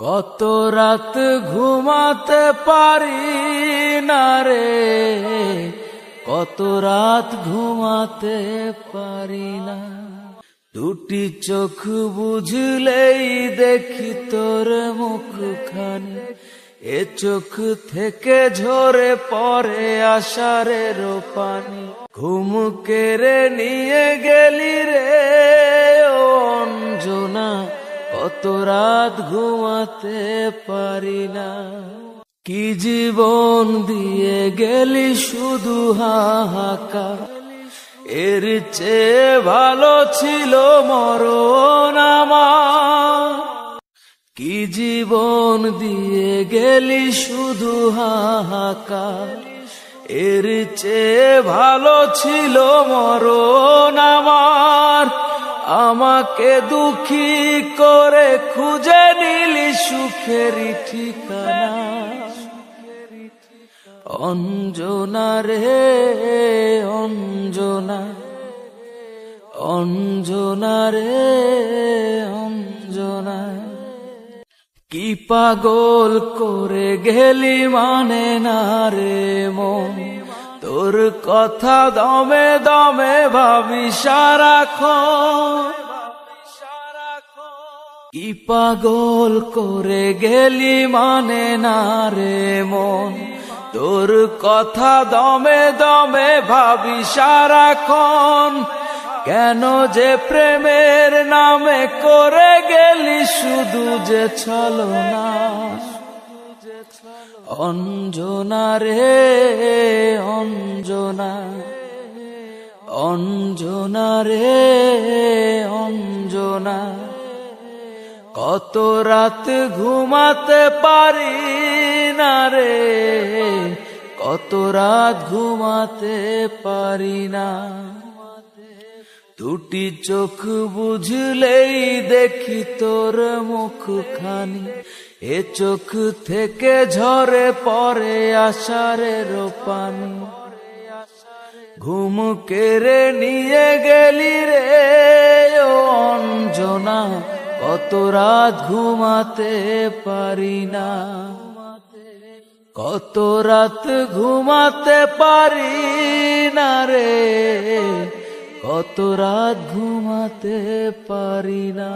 কত রাত ঘুমাতে পারি না রে, কত রাত ঘুমাতে পারি না। দুটি চোখ বুঝলেই দেখি তোর মুখখানি, এ চোখ থেকে ঝরে পড়ে আষাঢ়ের পানি। ঘুম কেড়ে নিয়ে গেলি রে ও অঞ্জনা, কত রাত ঘুমাতে পারি না। কি জীবন দিয়ে গেলি শুধু হাহাকার, এর চেয়ে ভালো ছিল মরণ আমার। কি জীবন দিয়ে গেলি শুধু হাহাকার, এর চেয়ে ভালো ছিল মরণ আমার। আমাকে দুঃখী করে খুঁজে নিলি সুখেরই ঠিকানা। অঞ্জনা রে অঞ্জনা, অঞ্জনা রে অঞ্জনা, কি পাগল করে গেলি মানে না রে মন। তোর কথা দমে দমে ভাবি সারাক্ষণ। কি পাগল করে গেলি মানে না রে মন। তোর কথা দমে দমে ভাবি সারাক্ষণ। কেন যে প্রেমের নামে করে গেলি শুধু যে ছলনা। অঞ্জনা রে অঞ্জনা, অঞ্জনা রে অঞ্জনা, কত রাত ঘুমাতে পারি না রে, কত রাত ঘুমাতে পারি না। দুটি চোখ বুঝলেই দেখি তোর মুখখানি, এ চোখ থেকে ঝরে পড়ে আষাঢ়ের পানি। ঘুম কেড়ে নিয়ে গেলি রে ও অঞ্জনা, কত রাত ঘুমাতে পারি না। কত রাত ঘুমাতে পারি না রে, কত রাত ঘুমাতে পারি না।